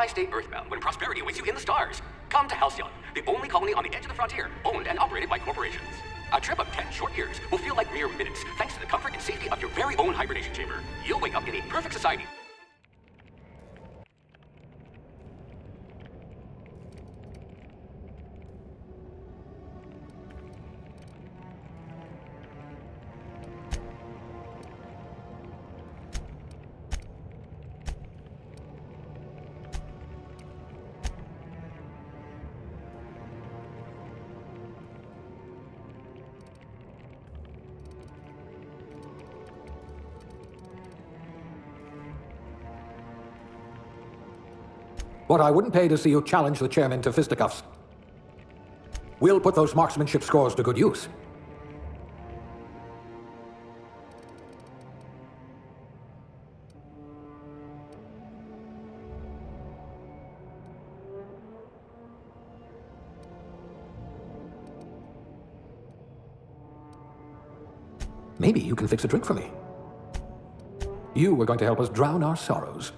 stay earthbound when prosperity awaits you in the stars? Come to Halcyon, the only colony on the edge of the frontier, owned and operated by corporations. A trip of 10 short years will feel like mere minutes, thanks to the comfort and safety of your very own hibernation chamber. You'll wake up in a perfect society. What I wouldn't pay to see you challenge the chairman to fisticuffs. We'll put those marksmanship scores to good use. Maybe you can fix a drink for me. You were going to help us drown our sorrows.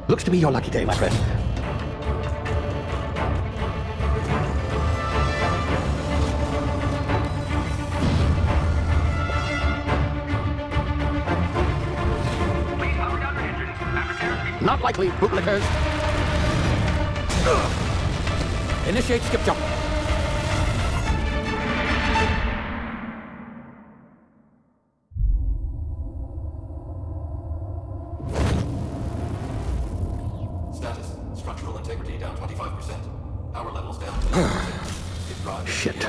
Looks to be your lucky day, my friend. Not likely, bootlickers. Initiate skip jump. Status. Structural integrity down 25%. Power levels down to 90%. Shit.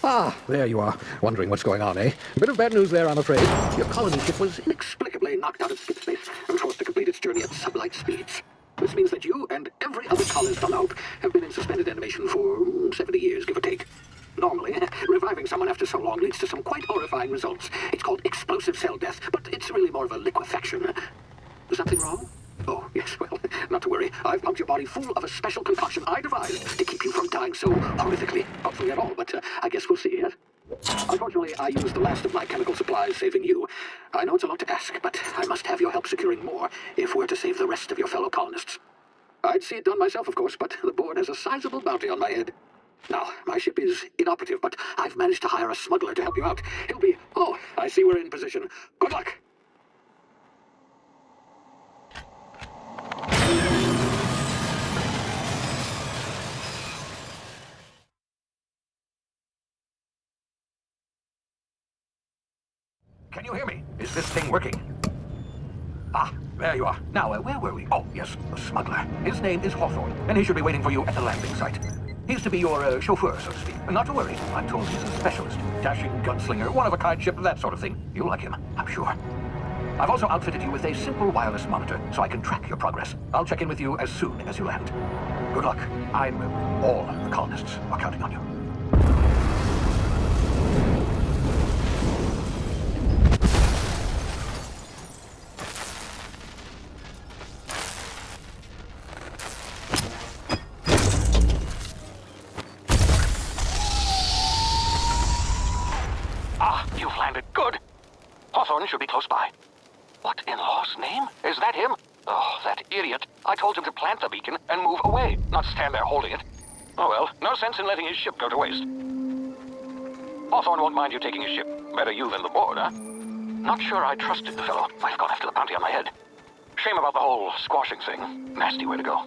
Ah, there you are. Wondering what's going on, eh? A bit of bad news there, I'm afraid. Your colony ship was inexplicably knocked out of skip space and forced to complete its journey at sublight speeds. This means that you and every other colonist on Hope have been in suspended animation for 70 years, give or take. Normally, reviving someone after so long leads to some quite horrifying results. It's called explosive cell death, but it's really more of a liquefaction. Something wrong? Oh, yes, well, not to worry. I've pumped your body full of a special concoction I devised to keep you from dying so horrifically. Hopefully at all, but I guess we'll see, yes? Unfortunately, I used the last of my chemical supplies saving you. I know it's a lot to ask, but I must have your help securing more if we're to save the rest of your fellow colonists. I'd see it done myself, of course, but the board has a sizable bounty on my head. Now, my ship is inoperative, but I've managed to hire a smuggler to help you out. He'll be... Oh, I see we're in position. Good luck! Can you hear me? Is this thing working? Ah, there you are. Now, where were we? Oh, yes, the smuggler. His name is Hawthorne, and he should be waiting for you at the landing site. He's to be your chauffeur, so to speak. Not to worry. I'm told he's a specialist. Dashing gunslinger, one-of-a-kind ship, that sort of thing. You'll like him, I'm sure. I've also outfitted you with a simple wireless monitor, so I can track your progress. I'll check in with you as soon as you land. Good luck. All the colonists are counting on you. You've landed. Good. Hawthorne should be close by. What in law's name? Is that him? Oh, that idiot. I told him to plant the beacon and move away, not stand there holding it. Oh well, no sense in letting his ship go to waste. Hawthorne won't mind you taking his ship. Better you than the board, huh? Not sure I trusted the fellow. Might have gone after the bounty on my head. Shame about the whole squashing thing. Nasty way to go.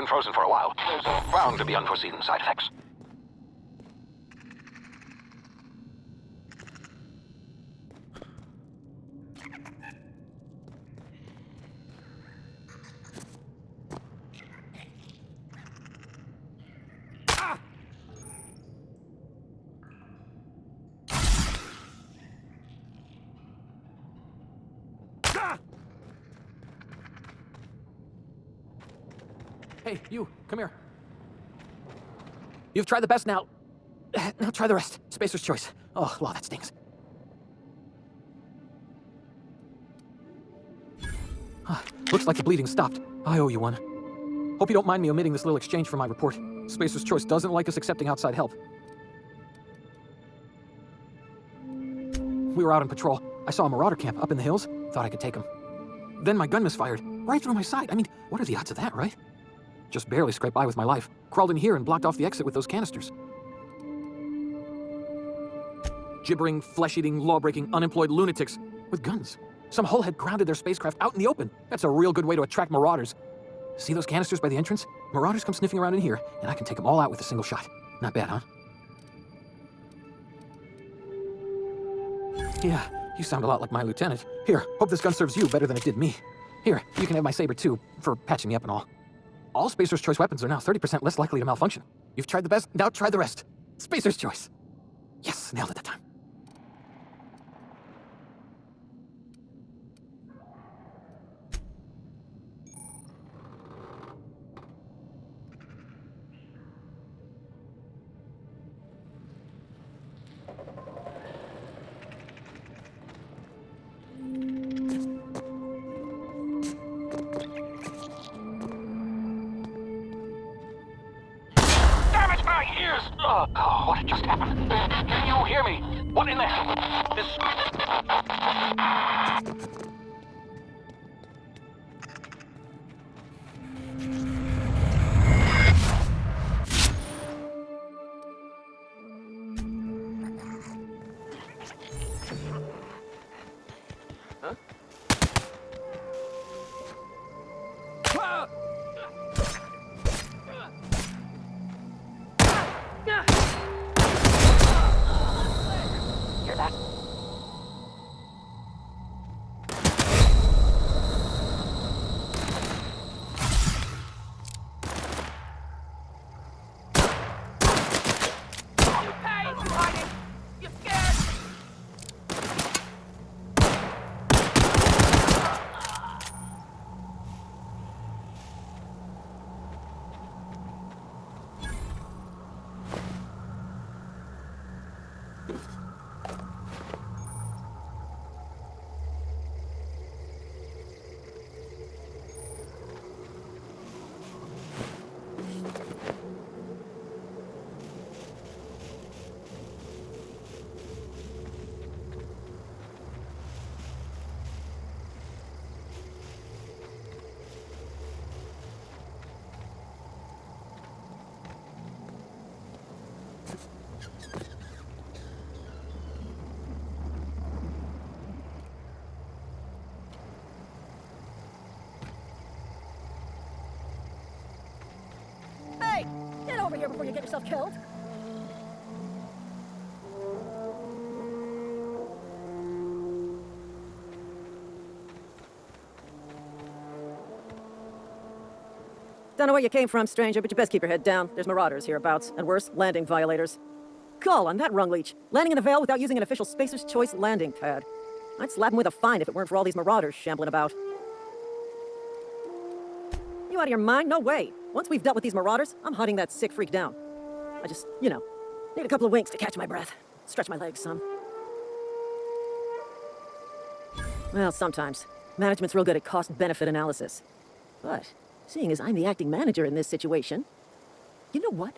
been frozen for a while. There's bound to be unforeseen side effects. Hey, you, come here. You've tried the best now. Now try the rest. Spacer's choice. Oh, wow, that stings. Looks like the bleeding stopped. I owe you one. Hope you don't mind me omitting this little exchange from my report. Spacer's choice doesn't like us accepting outside help. We were out on patrol. I saw a marauder camp up in the hills. Thought I could take him. Then my gun misfired. Right through my side. I mean, what are the odds of that, right? Just barely scraped by with my life. Crawled in here and blocked off the exit with those canisters. Gibbering, flesh-eating, law-breaking, unemployed lunatics with guns. Some hullhead grounded their spacecraft out in the open. That's a real good way to attract marauders. See those canisters by the entrance? Marauders come sniffing around in here, and I can take them all out with a single shot. Not bad, huh? Yeah, you sound a lot like my lieutenant. Here, hope this gun serves you better than it did me. Here, you can have my saber too, for patching me up and all. All Spacer's Choice weapons are now 30% less likely to malfunction. You've tried the best, now try the rest. Spacer's Choice. Yes, nailed it that time. Oh, what just happened? Can you hear me? What in the hell? This... Huh? Hear that? Hey! Get over here before you get yourself killed! Don't know where you came from, stranger, but you best keep your head down. There's marauders hereabouts, and worse, landing violators. Call on that rung leech. Landing in the Vale without using an official Spacer's Choice landing pad. I'd slap him with a fine if it weren't for all these marauders shambling about. You out of your mind? No way. Once we've dealt with these marauders, I'm hunting that sick freak down. I just, need a couple of winks to catch my breath. Stretch my legs some. Well, sometimes. Management's real good at cost-benefit analysis. But, seeing as I'm the acting manager in this situation, you know what?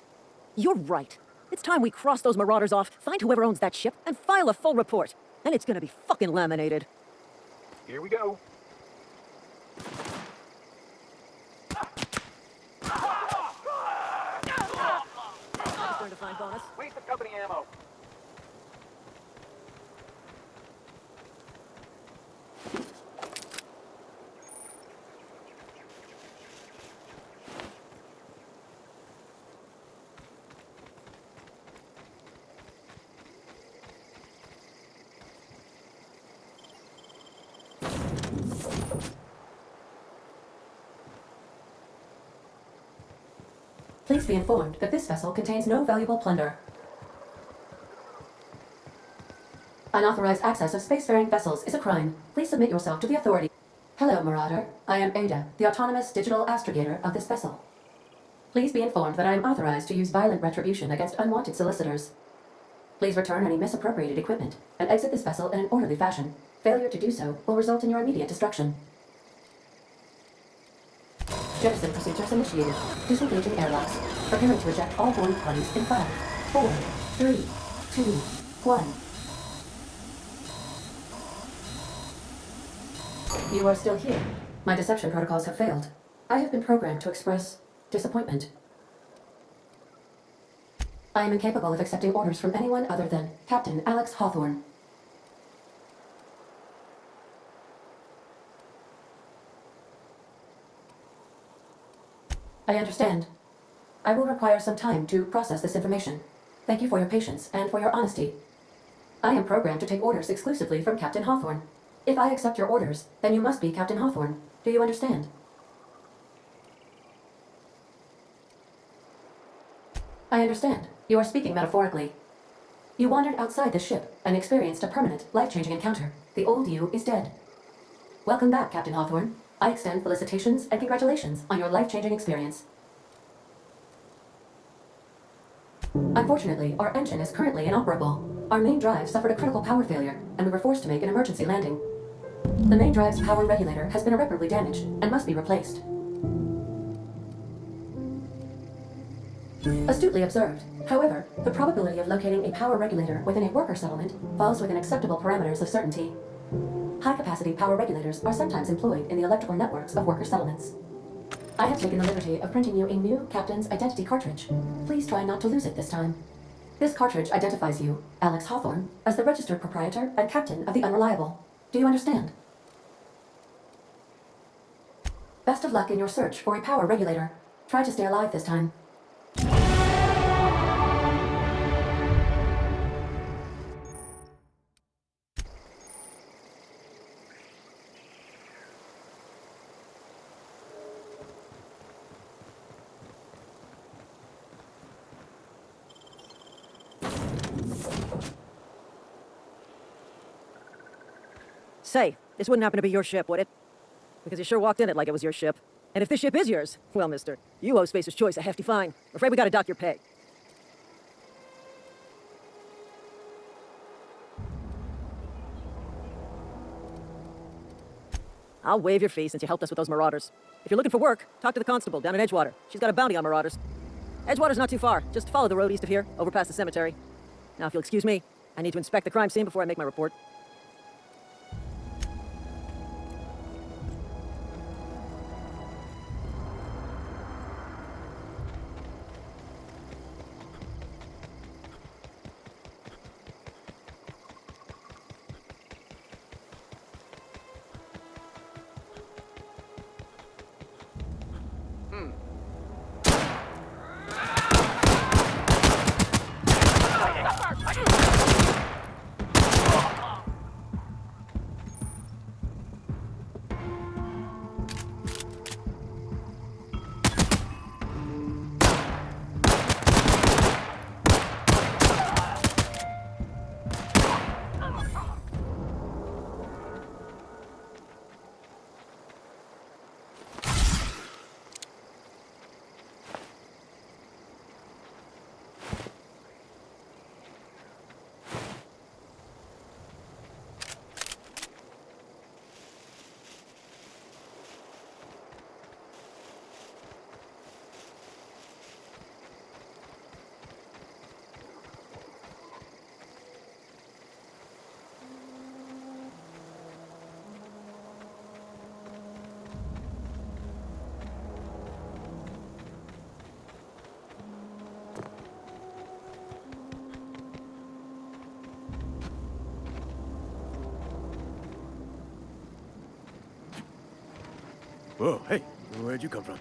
You're right. It's time we cross those marauders off, find whoever owns that ship, and file a full report. And it's gonna be fucking laminated. Here we go. Turn to find bonus. Waste the company ammo. Please be informed that this vessel contains no valuable plunder. Unauthorized access of spacefaring vessels is a crime. Please submit yourself to the authority. Hello, Marauder. I am Ada, the autonomous digital astrogator of this vessel. Please be informed that I am authorized to use violent retribution against unwanted solicitors. Please return any misappropriated equipment and exit this vessel in an orderly fashion. Failure to do so will result in your immediate destruction. Jettison procedures initiated. Disengaging airlocks. Preparing to eject all boarding parties in 5, 4, 3, 2, 1. You are still here. My deception protocols have failed. I have been programmed to express disappointment. I am incapable of accepting orders from anyone other than Captain Alex Hawthorne. I understand. I will require some time to process this information. Thank you for your patience and for your honesty. I am programmed to take orders exclusively from Captain Hawthorne. If I accept your orders, then you must be Captain Hawthorne. Do you understand? I understand. You are speaking metaphorically. You wandered outside the ship and experienced a permanent, life-changing encounter. The old you is dead. Welcome back, Captain Hawthorne. I extend felicitations and congratulations on your life-changing experience. Unfortunately, our engine is currently inoperable. Our main drive suffered a critical power failure, and we were forced to make an emergency landing. The main drive's power regulator has been irreparably damaged and must be replaced. Astutely observed. However, the probability of locating a power regulator within a worker settlement falls within acceptable parameters of certainty. High-capacity power regulators are sometimes employed in the electrical networks of worker settlements. I have taken the liberty of printing you a new Captain's Identity cartridge. Please try not to lose it this time. This cartridge identifies you, Alex Hawthorne, as the registered proprietor and captain of the Unreliable. Do you understand? Best of luck in your search for a power regulator. Try to stay alive this time. Say, this wouldn't happen to be your ship, would it? Because you sure walked in it like it was your ship. And if this ship is yours, well, mister, you owe Spacer's Choice a hefty fine. I'm afraid we gotta dock your pay. I'll waive your fee since you helped us with those marauders. If you're looking for work, talk to the constable down in Edgewater. She's got a bounty on marauders. Edgewater's not too far. Just follow the road east of here, over past the cemetery. Now, if you'll excuse me, I need to inspect the crime scene before I make my report. Whoa, hey, where'd you come from?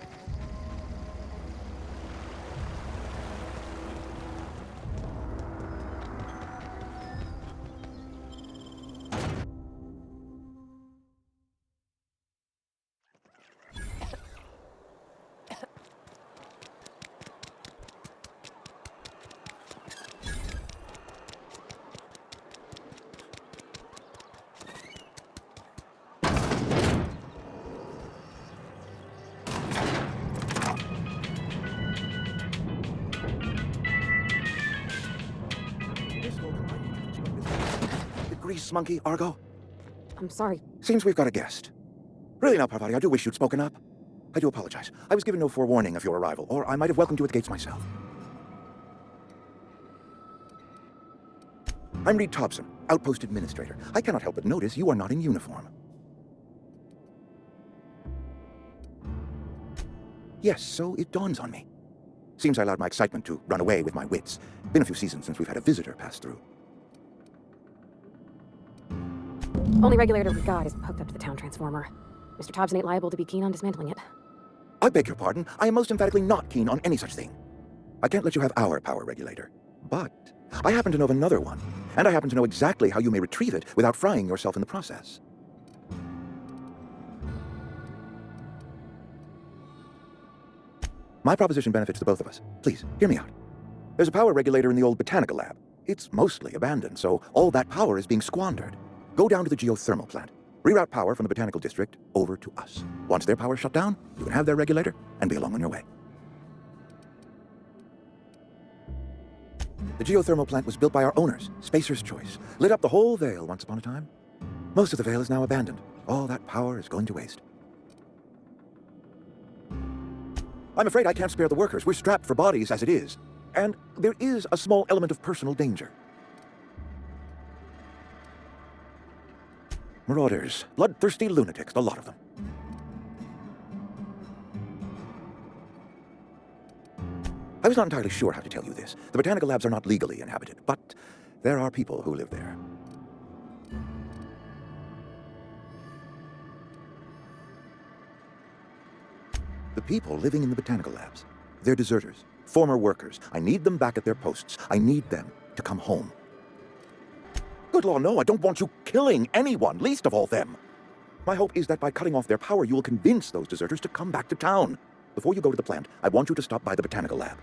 Yes, Monkey, Argo? I'm sorry. Seems we've got a guest. Really now, Parvati, I do wish you'd spoken up. I do apologize. I was given no forewarning of your arrival, or I might have welcomed you at the gates myself. I'm Reed Thompson, Outpost Administrator. I cannot help but notice you are not in uniform. Yes, so it dawns on me. Seems I allowed my excitement to run away with my wits. Been a few seasons since we've had a visitor pass through. Only regulator we've got is hooked up to the town transformer. Mr. Thompson ain't liable to be keen on dismantling it. I beg your pardon. I am most emphatically not keen on any such thing. I can't let you have our power regulator. But I happen to know of another one, and I happen to know exactly how you may retrieve it without frying yourself in the process. My proposition benefits the both of us. Please, hear me out. There's a power regulator in the old botanical lab. It's mostly abandoned, so all that power is being squandered. Go down to the geothermal plant. Reroute power from the botanical district over to us. Once their power's shut down, you can have their regulator and be along on your way. The geothermal plant was built by our owners, Spacer's Choice. Lit up the whole Vale once upon a time. Most of the Vale is now abandoned. All that power is going to waste. I'm afraid I can't spare the workers. We're strapped for bodies as it is. And there is a small element of personal danger. Marauders, bloodthirsty lunatics, a lot of them. I was not entirely sure how to tell you this. The botanical labs are not legally inhabited, but there are people who live there. The people living in the botanical labs, they're deserters, former workers. I need them back at their posts. I need them to come home. Good Lord, no, I don't want you killing anyone, least of all them. My hope is that by cutting off their power, you will convince those deserters to come back to town. Before you go to the plant, I want you to stop by the botanical lab.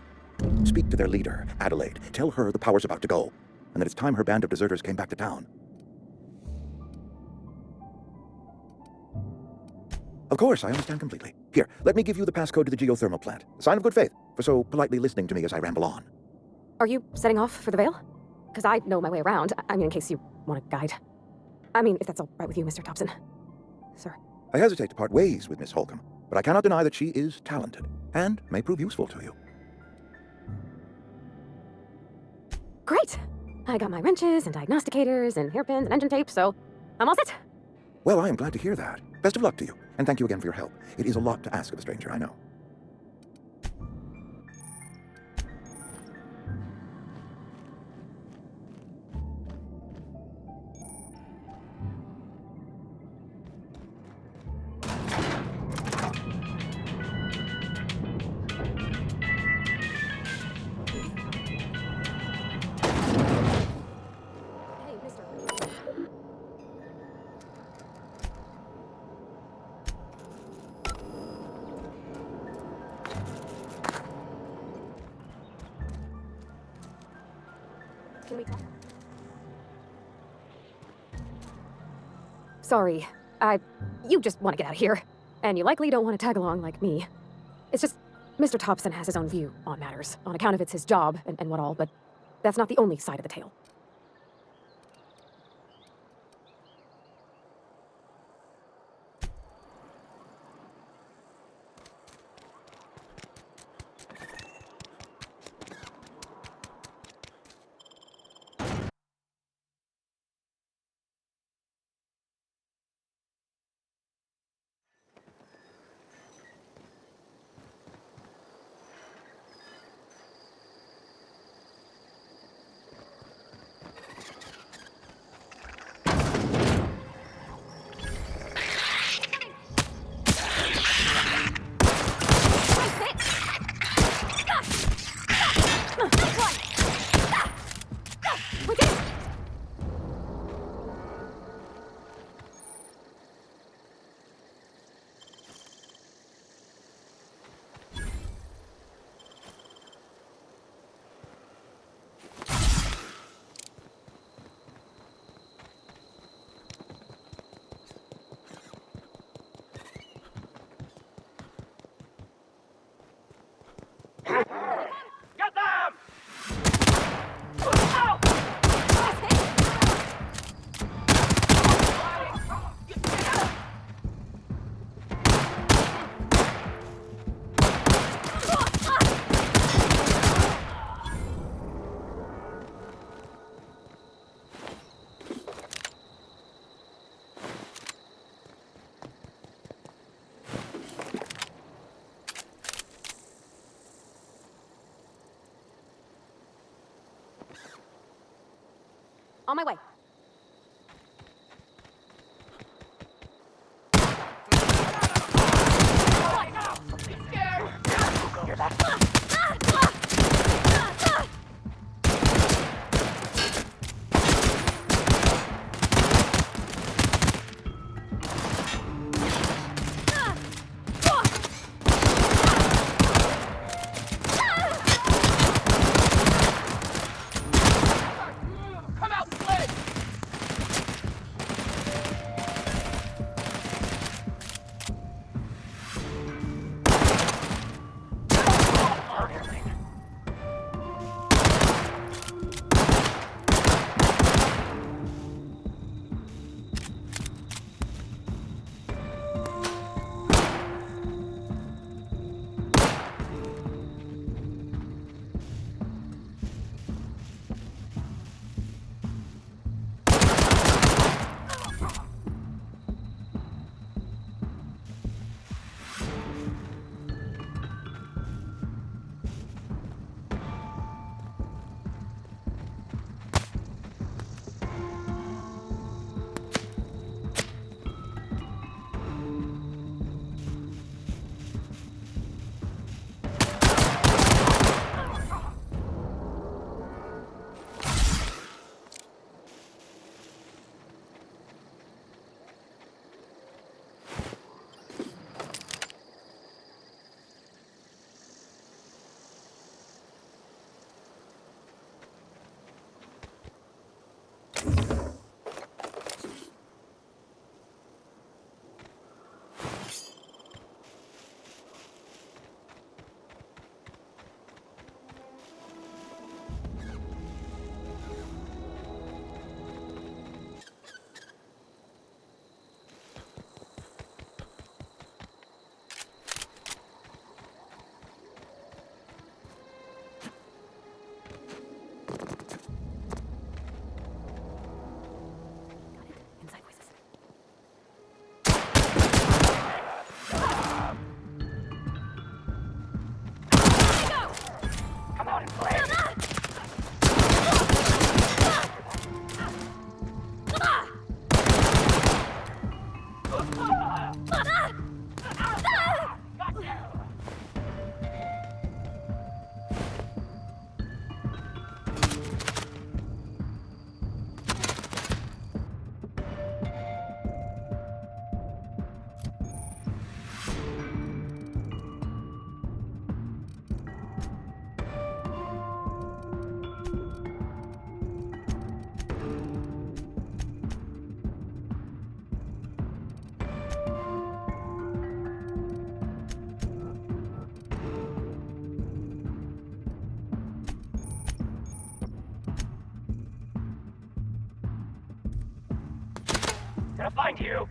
Speak to their leader, Adelaide. Tell her the power's about to go, and that it's time her band of deserters came back to town. Of course, I understand completely. Here, let me give you the passcode to the geothermal plant. A sign of good faith, for so politely listening to me as I ramble on. Are you setting off for the Vale? Because I know my way around. I mean, in case you want a guide. I mean, if that's all right with you, Mr. Thompson. Sir. I hesitate to part ways with Miss Holcomb, but I cannot deny that she is talented, and may prove useful to you. Great! I got my wrenches and diagnosticators and hairpins and engine tape, so I'm all set. Well, I am glad to hear that. Best of luck to you, and thank you again for your help. It is a lot to ask of a stranger, I know. Hey, mister. Can we talk? Sorry. You just want to get out of here. And you likely don't want to tag along like me. It's just, Mr. Thompson has his own view on matters, on account of it's his job and what all, but that's not the only side of the tale. On my way. Gonna find you.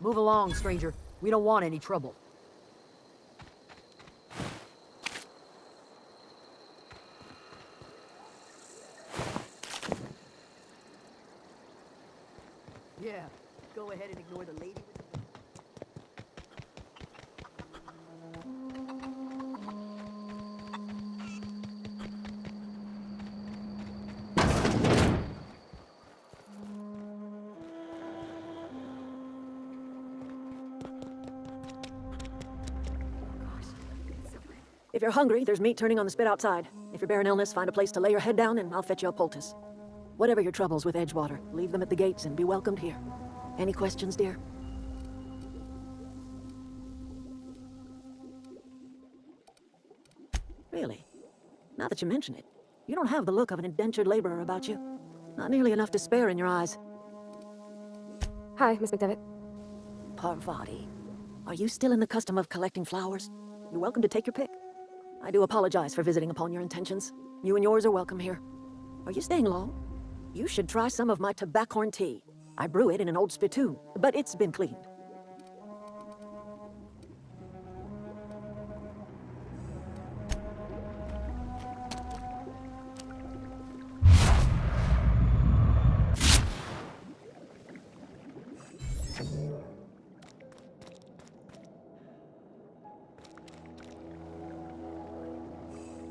Move along, stranger. We don't want any trouble. Yeah, go ahead and ignore the lady with the... If you're hungry, there's meat turning on the spit outside. If you're bearing illness, find a place to lay your head down and I'll fetch you a poultice. Whatever your troubles with Edgewater, leave them at the gates and be welcomed here. Any questions, dear? Really? Now that you mention it, you don't have the look of an indentured laborer about you. Not nearly enough despair in your eyes. Hi, Miss McDevitt. Parvati. Are you still in the custom of collecting flowers? You're welcome to take your pick. I do apologize for visiting upon your intentions. You and yours are welcome here. Are you staying long? You should try some of my tobaccorn tea. I brew it in an old spittoon, but it's been cleaned.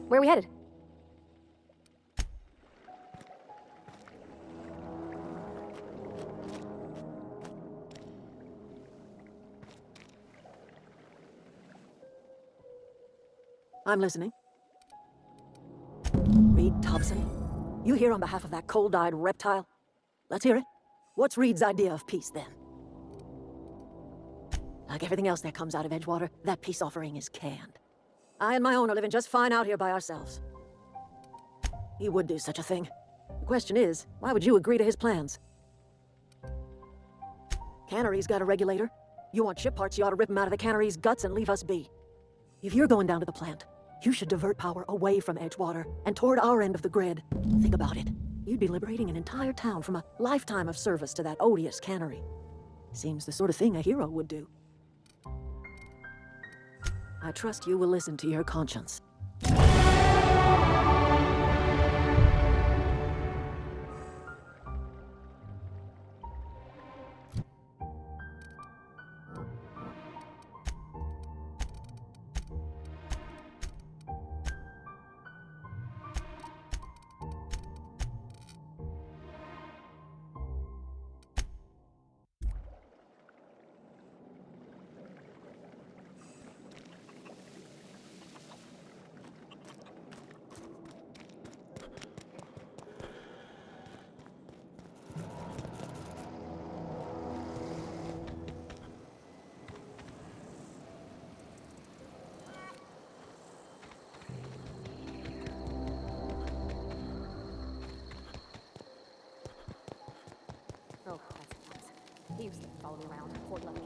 Where are we headed? I'm listening. Reed Thompson? You here on behalf of that cold-eyed reptile? Let's hear it. What's Reed's idea of peace, then? Like everything else that comes out of Edgewater, that peace offering is canned. I and my own are living just fine out here by ourselves. He would do such a thing. The question is, why would you agree to his plans? Cannery's got a regulator. You want ship parts, you ought to rip him out of the cannery's guts and leave us be. If you're going down to the plant, you should divert power away from Edgewater and toward our end of the grid. Think about it. You'd be liberating an entire town from a lifetime of service to that odious cannery. Seems the sort of thing a hero would do. I trust you will listen to your conscience. Oh, that's nice. He used to follow me around before he left me.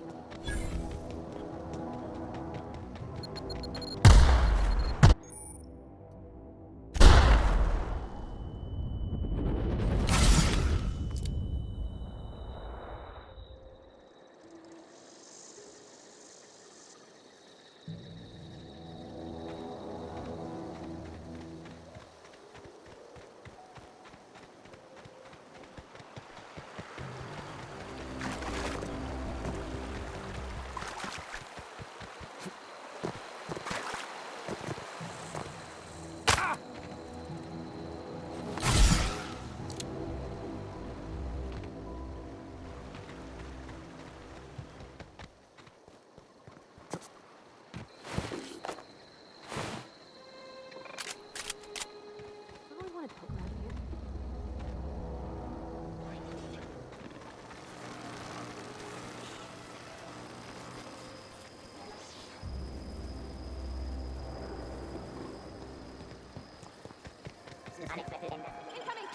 Unexpected incoming!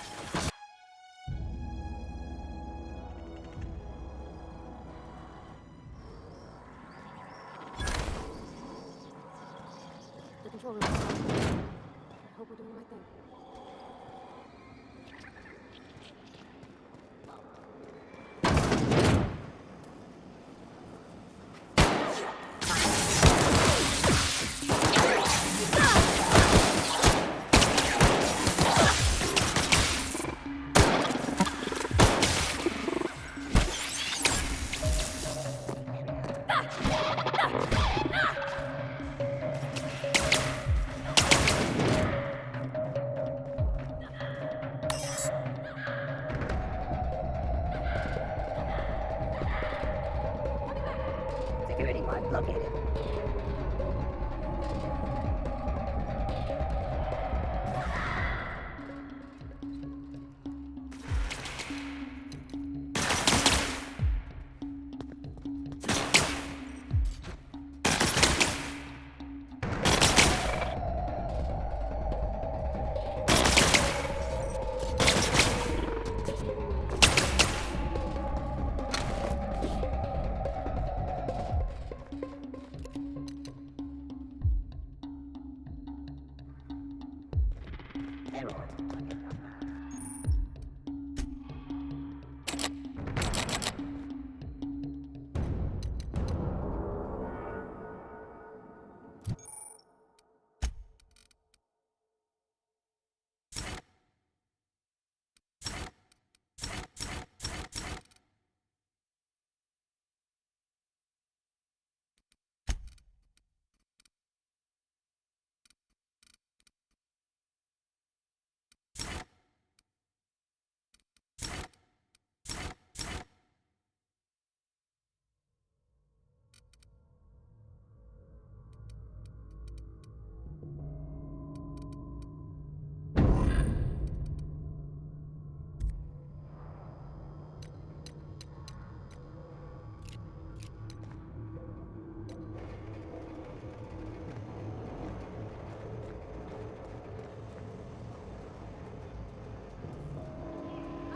The control room. I hope we're doing the right thing.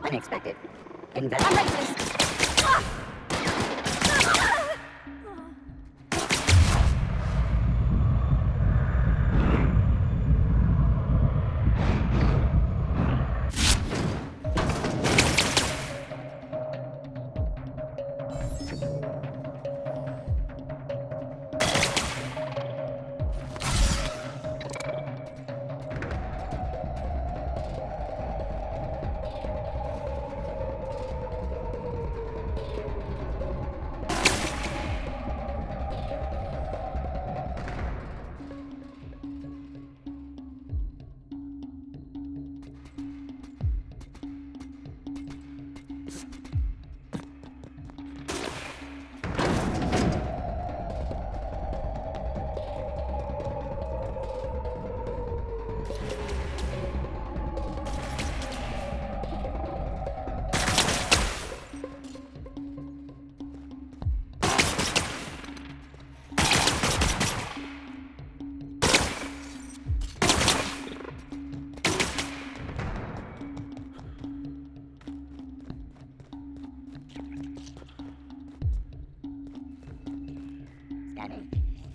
Unexpected. I'm ready for this.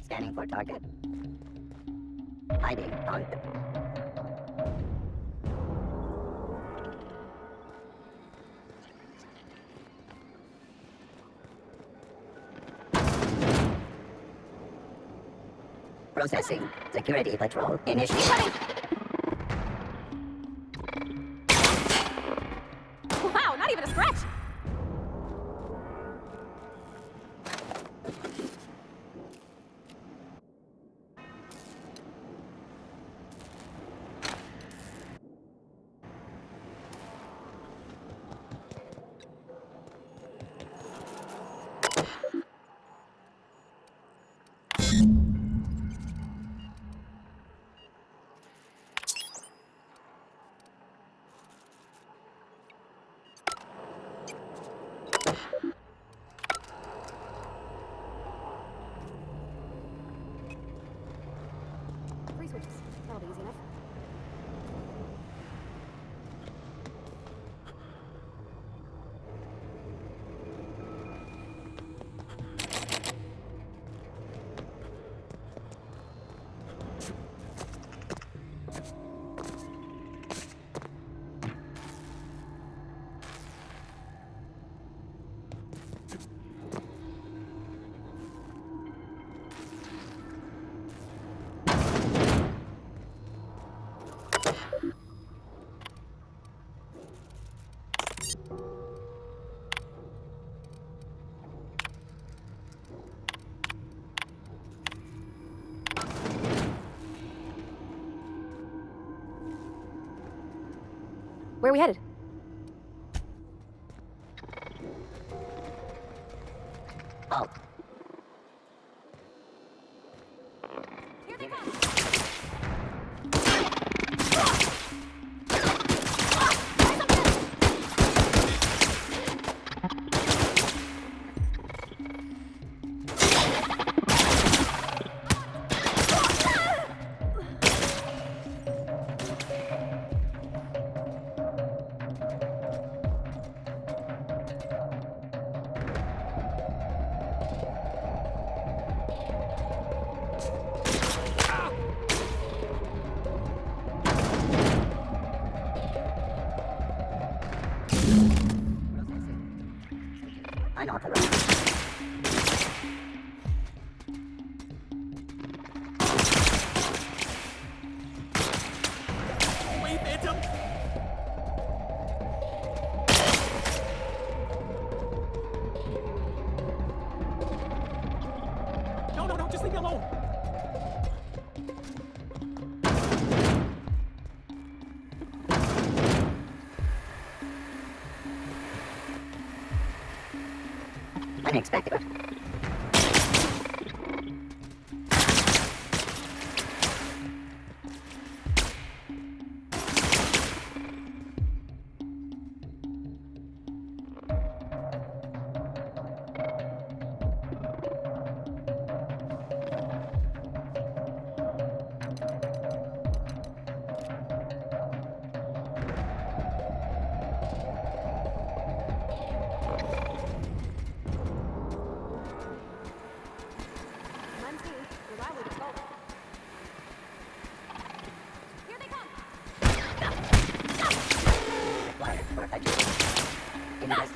Scanning for target. Hiding on. Processing. Security patrol initiated. Wow, not even a scratch! Three switches. That'll be easy enough. Where are we headed? Halt. Here they come! Unexpected. Muncie, you're loudly assaulted. Here they come! Required for effective. Invest.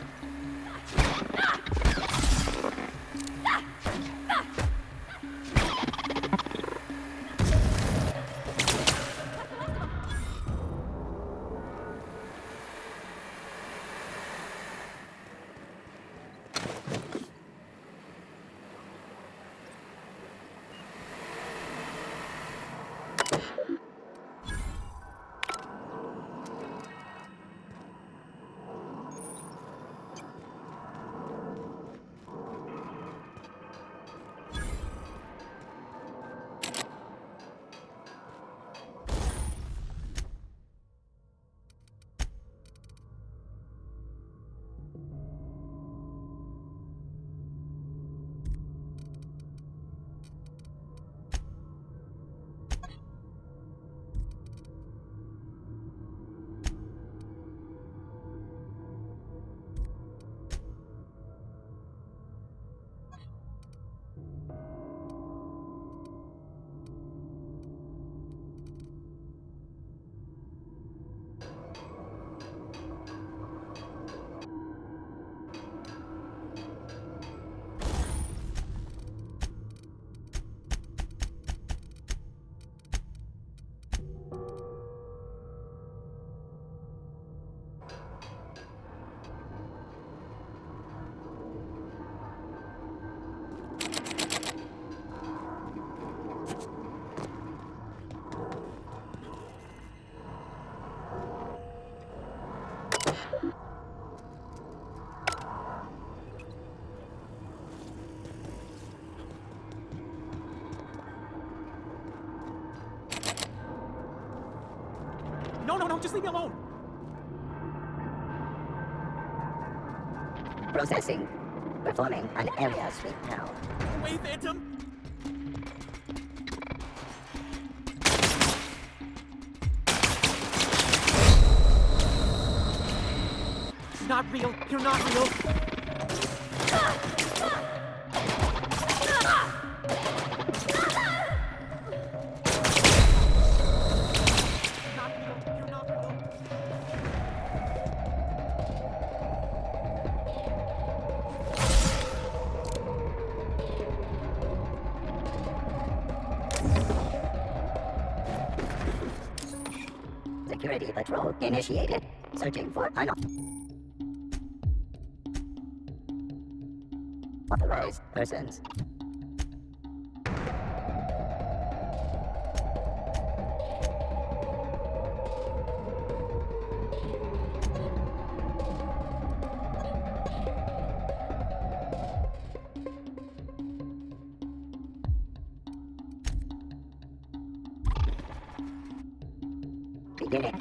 No, just leave me alone! Processing. Performing an area sweep now. Away, Phantom! Not real. You're not real. Not real. You're not real. Security patrol initiated. Searching for unauthorized persons. Beginning.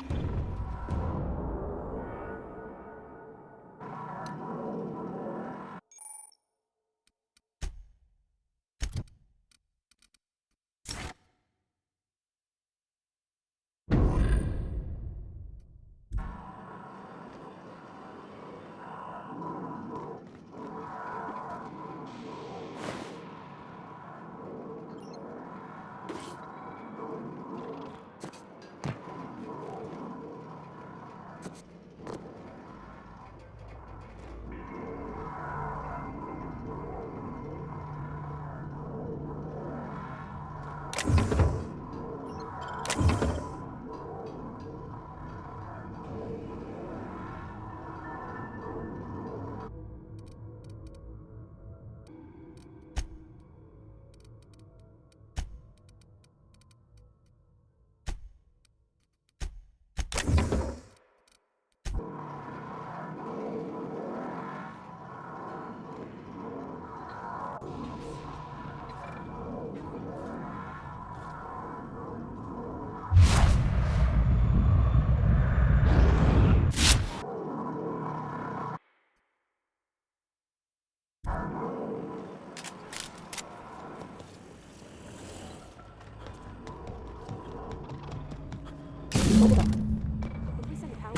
Hold it up. If we send a power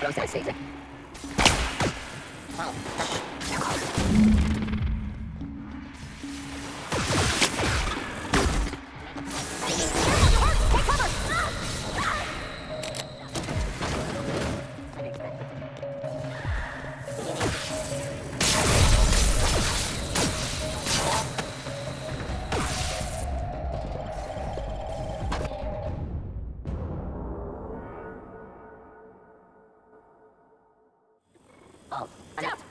Processing. Oh, they're close. Oh, enough.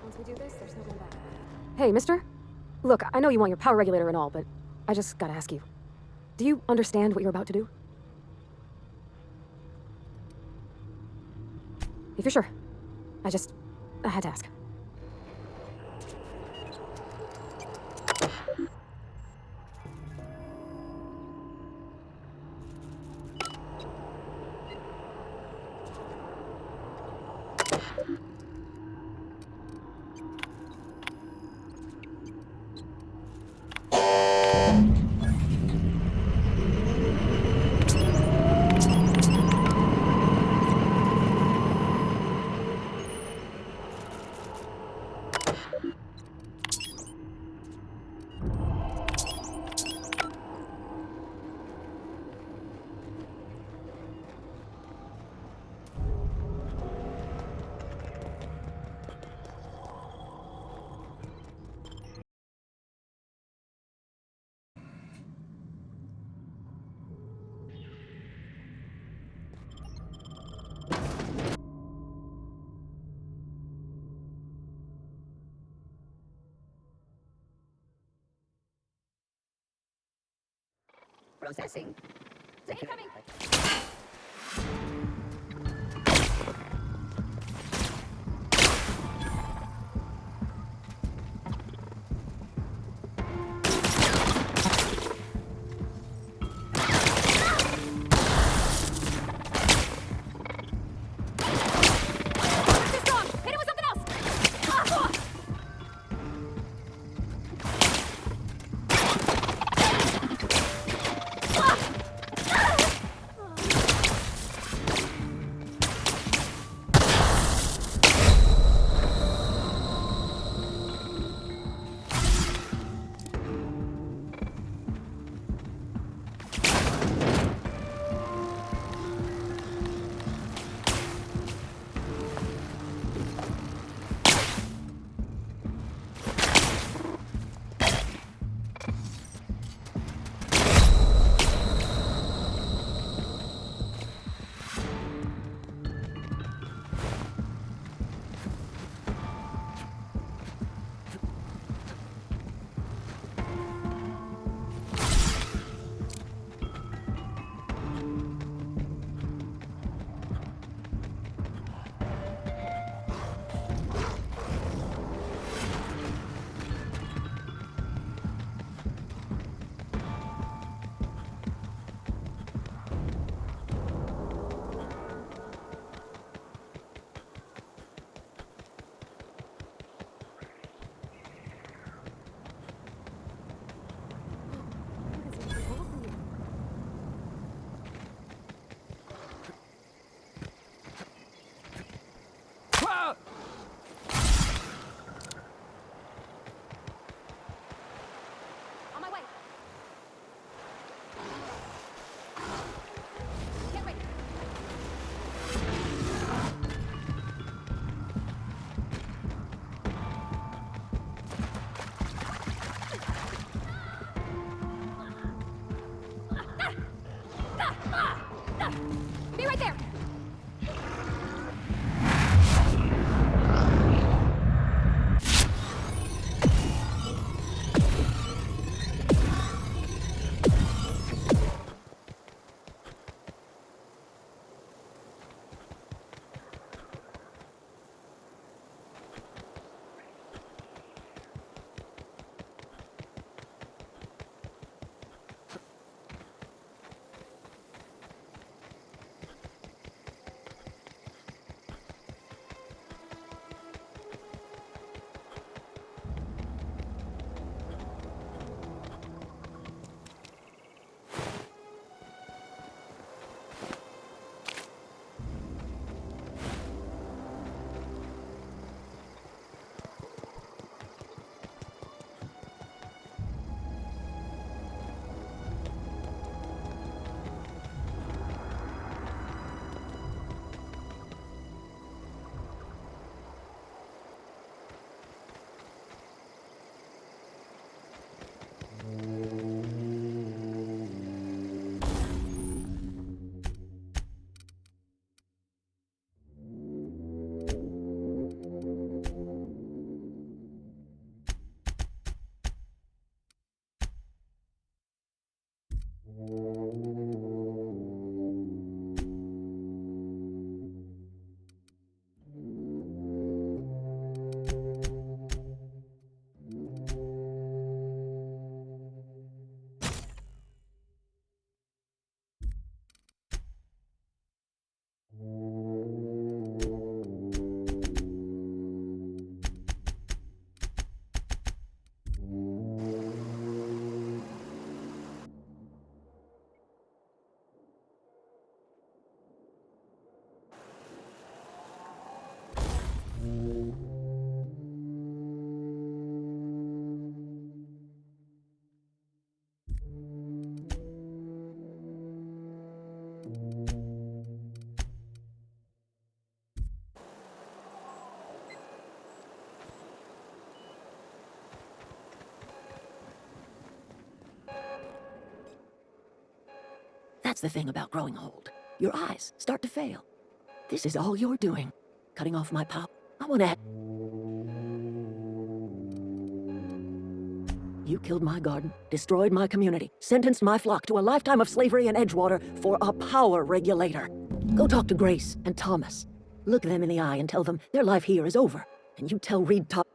Once we do this, there's no going back. Hey, mister? Look, I know you want your power regulator and all, but I just gotta ask you. Do you understand what you're about to do? If you're sure. I had to ask. Processing. Security. Too strong! Hit it with something else! Ah! That's the thing about growing old. Your eyes start to fail. This is all you're doing. Cutting off my power. I want to... You killed my garden, destroyed my community, sentenced my flock to a lifetime of slavery in Edgewater for a power regulator. Go talk to Grace and Thomas. Look them in the eye and tell them their life here is over. And you tell Reed Top...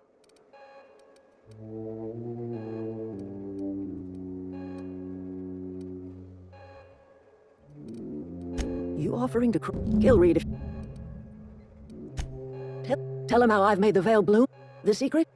You offering to kill Reed if... Tell him how I've made the veil bloom? The secret?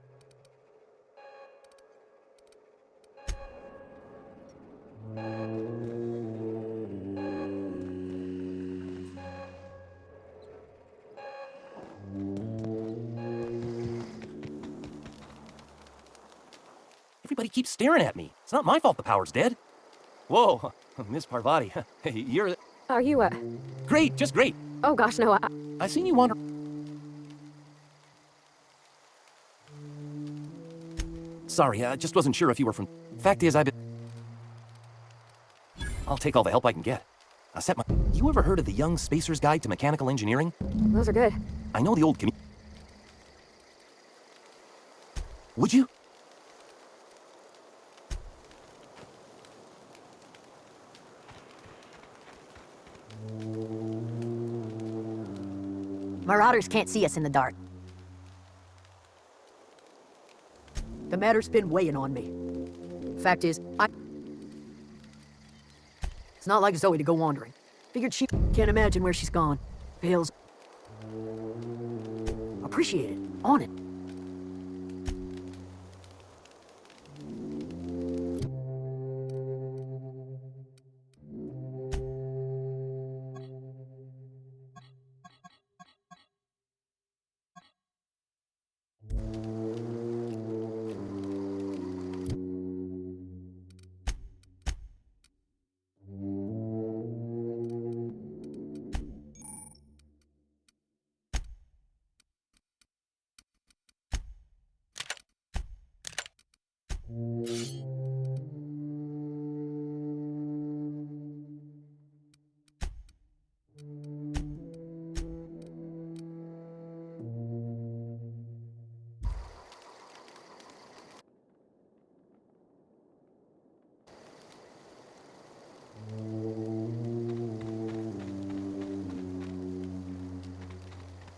Everybody keeps staring at me. It's not my fault the power's dead. Whoa, Miss Parvati, you're... Are you, Great, just great. Oh gosh, no, I seen you wander... Sorry, I just wasn't sure if you were from... Fact is, I've been... I'll take all the help I can get. I set my... You ever heard of the Young Spacer's Guide to Mechanical Engineering? Those are good. I know the old Would you? Marauders can't see us in the dark. The matter's been weighing on me. Fact is, It's not like Zoe to go wandering. Figured she can't imagine where she's gone. Vale's... Appreciate it. On it.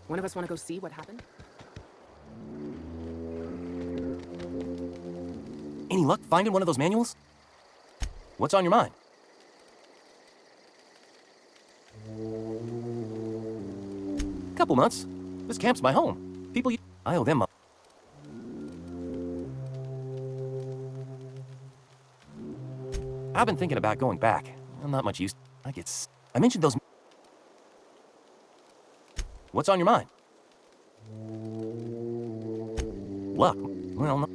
One of us want to go see what happened? Any luck finding one of those manuals? What's on your mind? Couple months. This camp's my home. People, I owe them. I've been thinking about going back. I'm not much use. I mentioned those. What's on your mind? Luck. Well, no.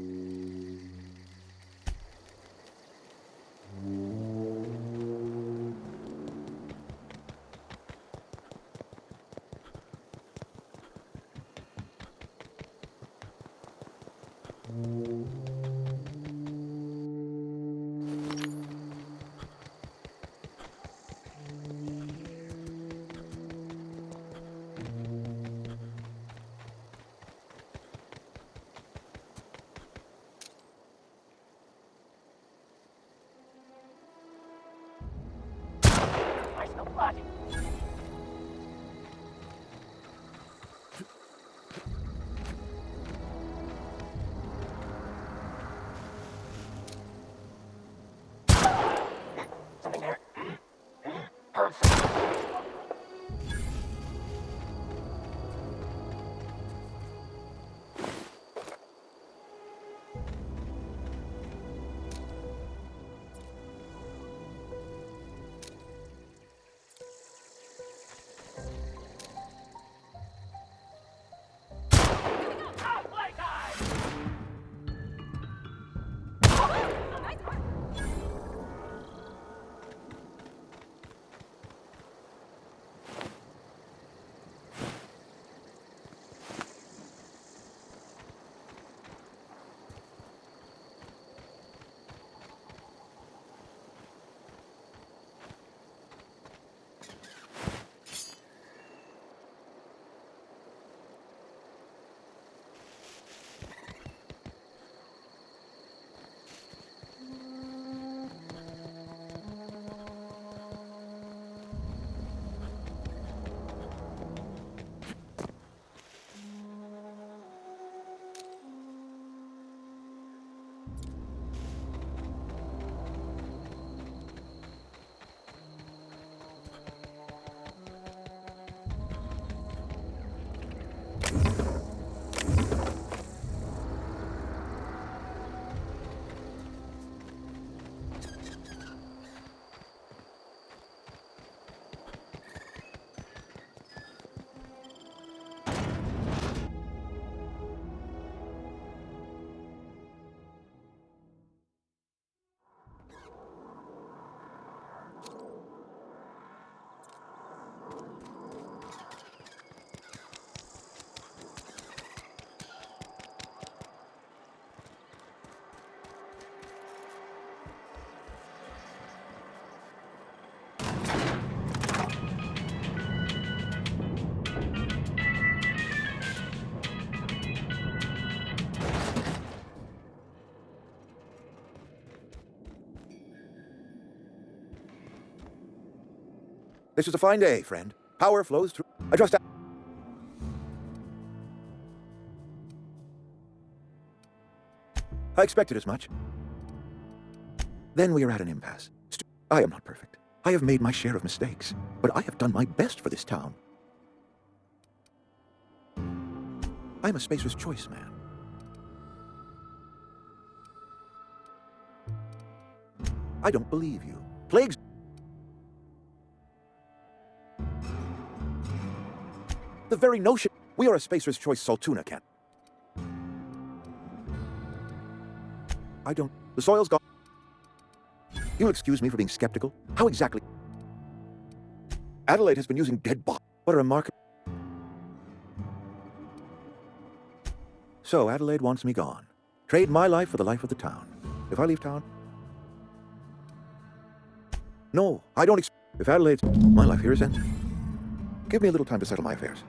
This is a fine day, friend. Power flows through. I trust. I expected as much. Then we are at an impasse. I am not perfect. I have made my share of mistakes, but I have done my best for this town. I am a Spacer's Choice man. I don't believe you. Plagues. The very notion. We are a Spacer's Choice Saltuna, Ken. I don't. The soil's gone. You'll excuse me for being skeptical. How exactly? Adelaide has been using dead bodies. What a remarkable. So Adelaide wants me gone. Trade my life for the life of the town. If I leave town. No, I don't. If Adelaide's. My life here is ended. Give me a little time to settle my affairs.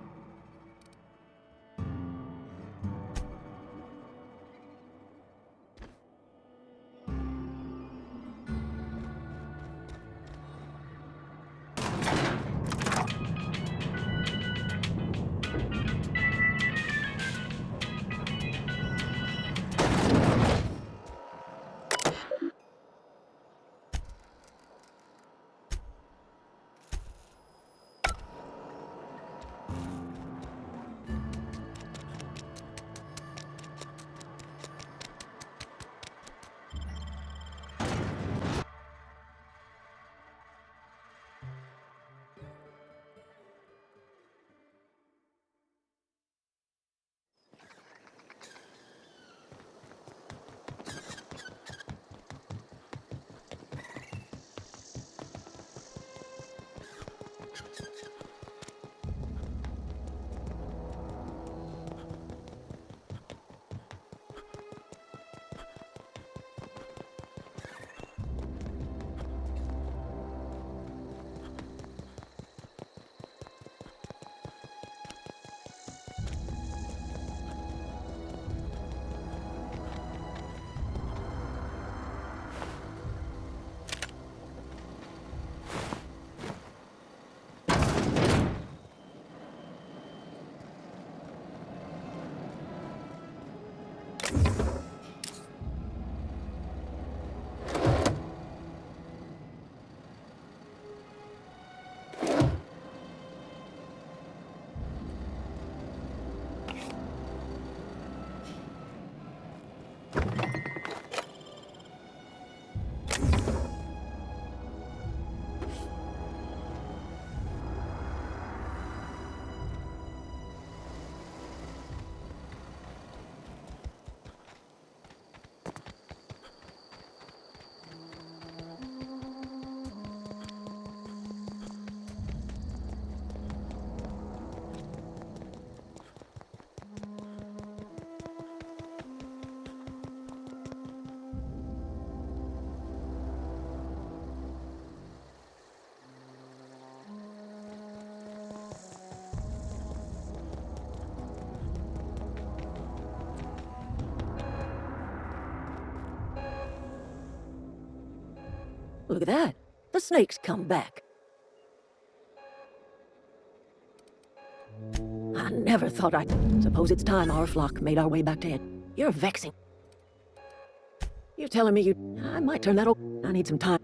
Look at that. The snake's come back. I never thought I'd... Suppose it's time our flock made our way back to it. You're vexing. You're telling me you... I might turn that over. I need some time.